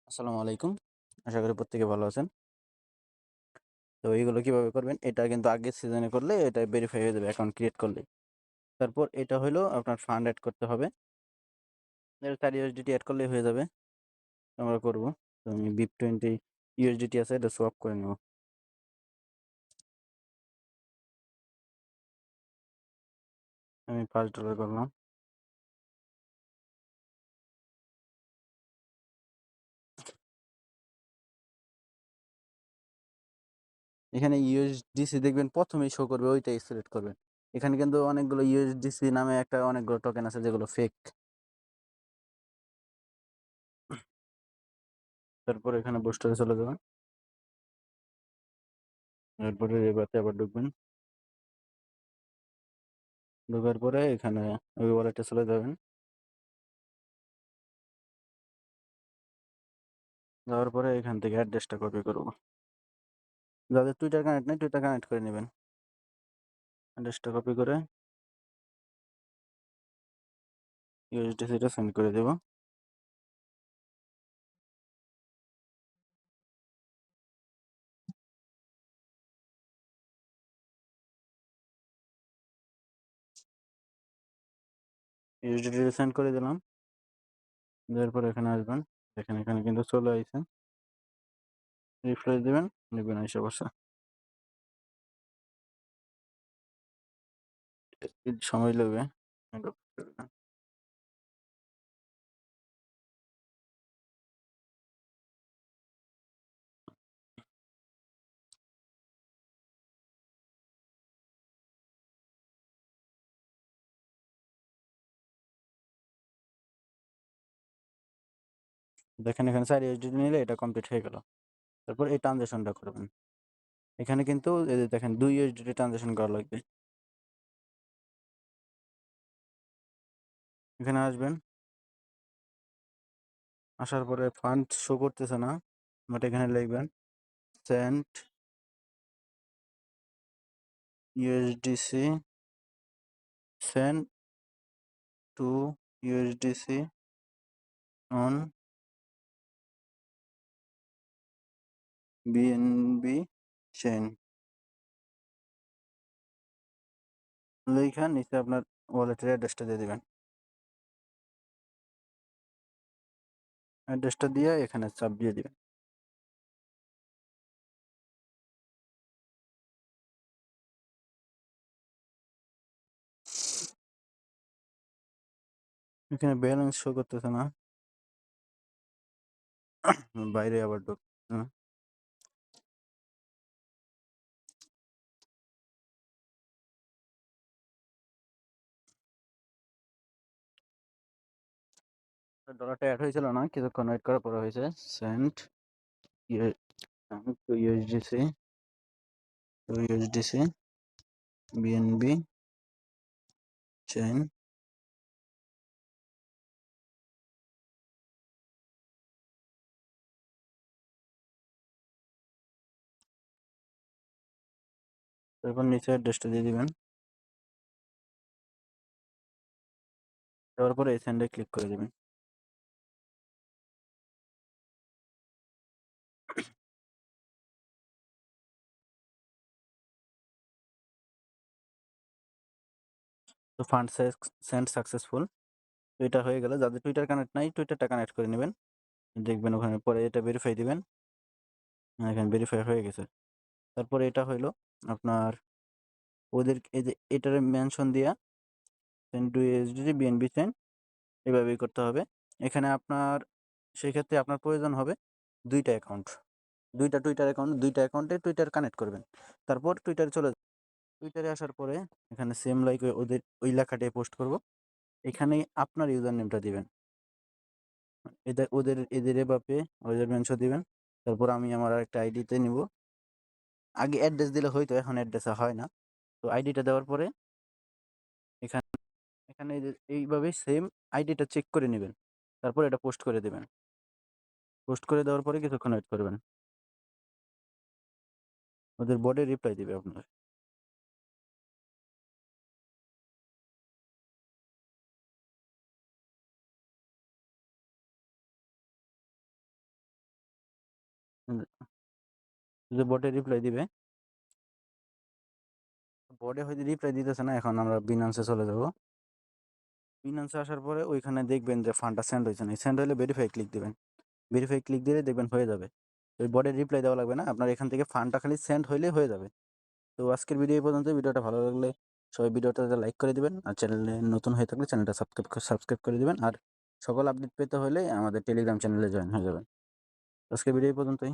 আসসালামু আলাইকুম। আশা করি প্রত্যেকে ভালো আছেন। তো এইগুলো কিভাবে করবেন? এটা কিন্তু আগের সিজনে করলে এটা ভেরিফাই হয়ে যাবে অ্যাকাউন্ট ক্রিয়েট করলেই। তারপর এটা হইলো আপনার ফান্ড এড করতে হবে। এটা 4 USDT এড করলেই হয়ে যাবে। আমরা করব। তো আমি BIP20 USDT আছে এটা সোয়াপ করে নেব। আমি $5 করলাম। এখানে USDC দেখবেন ১ম এই শো করবে ওইটাই সিলেক্ট করবেন। এখানে কিন্তু অনেকগুলো USDC নামে একটা অনেকগুলো টোকেন আছে যেগুলো ফেক। তারপর এখানে বুস্টারে চলে যাবেন। এরপরে এবারে আবার ঢুকবেন। ঢোকার পরে এখানে ওই ওয়ালেটে চলে যাবেন। যাওয়ার পরে এখান থেকে অ্যাড্রেসটা কপি করব। যাদের টুইটার কানেক্ট নেই টুইটার কানেক্ট করে নেবেন। অ্যাড্রেসটা কপি করে ইউএসডিসিটা সেন্ড করে দেব। ইউএসডিটি সেন্ড করে দিলাম। দেওয়ার পর এখানে আসবেন। দেখেন এখানে কিন্তু চলে আইছে। রিফ্রেশ দিবেন, দেখবেন এসে বসে। একটু সময় লাগবে। দেখেন এখানে 4 ইউএসডিটি নিলে এটা কমপ্লিট হয়ে গেল। তারপর এই ট্রানজ্যাকশনটা করবেন। এখানে কিন্তু এই যে দেখেন 2 ইউএসডিটি ট্রানজ্যাকশন করা লাগবে। এখানে আসবেন। আসার পরে ফান্ড শো করতেছে না, বাট এখানে লিখবেন send USDC send to USDC on BNB chain. লেখা নিচে আপনার ওয়ালেটের অ্যাড্রেসটা দিয়ে দিবেন। অ্যাড্রেসটা দিয়ে এখানে চাপ দিয়ে দিবেন। এখানে ব্যালেন্স শো করতেছে না। বাইরে আবার ঢুক। ডলারটা অ্যাড হয়েছিল না, কিছুক্ষণ ওয়েট করার পরে হয়েছে send to USDC BNB chain. তারপর নিচে অ্যাড্রেসটা দিয়ে দিবেন। দেওয়ার পরে এই সেন্ডে ক্লিক করে দিবেন। তো ফান্ড সেন্ড সাকসেসফুল। তো এটা হয়ে গেল। যাদের টুইটার কানেক্ট নাই টুইটারটা কানেক্ট করে নেবেন। দেখবেন ওখানে পরে এটা ভেরিফাই দিবেন। এখানে ভেরিফাই হয়ে গেছে। তারপরে এটা হইলো আপনার ওদের এই যে এটারে মেনশন দিয়া send to USDC BNB chain এভাবেই করতে হবে। এখানে আপনার সেই ক্ষেত্রে আপনার প্রয়োজন হবে ২ টা অ্যাকাউন্ট। ২ টা টুইটার অ্যাকাউন্ট, ২ টা অ্যাকাউন্টে টুইটার কানেক্ট করবেন। তারপর টুইটারে চলে যাবেন। টুইটারে আসার পরে এখানে সেম লাইক ওদের ওই লেখাটাই পোস্ট করব। এখানে আপনার ইউজার নেমটা দিবেন। এদের এভাবে ওদের মেনশন দিবেন। তারপর আমি আমার আরেকটা আইডিতে নিব। আগে অ্যাড্রেস দিলে হইতো, এখন অ্যাড্রেসে হয় না। তো আইডিটা দেওয়ার পরে এখানে এখানে এই যে এইভাবে সেম আইডিটা চেক করে নিবেন। তারপর এটা পোস্ট করে দিবেন। পোস্ট করে দেওয়ার পরে কিছুক্ষণ ওয়েট করবেন। ওদের বডি রিপ্লাই দিবে আপনার। যে বটে রিপ্লাই দিবে, বটে হয়তো রিপ্লাই দিতেছে না। এখন আমরা বিনান্সে চলে যাব। বিনান্সে আসার পরে ওইখানে দেখবেন যে ফান্ডটা সেন্ড হয়েছে না, সেন্ড হলে ভেরিফাই ক্লিক দিবেন। ভেরিফাই ক্লিক দিলে দেখবেন হয়ে যাবে। ওই বটের রিপ্লাই দেওয়া লাগবে না, আপনার এখান থেকে ফান্ডটা খালি সেন্ড হইলেই হয়ে যাবে। তো আজকের ভিডিও এই পর্যন্ত। ভিডিওটা ভালো লাগলে সবাই ভিডিওটাতে লাইক করে দিবেন, আর চ্যানেলে নতুন হয়ে থাকলে চ্যানেলটা সাবস্ক্রাইব করে দিবেন। আর সকল আপডেট পেতে হলে আমাদের টেলিগ্রাম চ্যানেলে জয়েন হয়ে যাবেন। আজকের ভিডিও এই পর্যন্তই।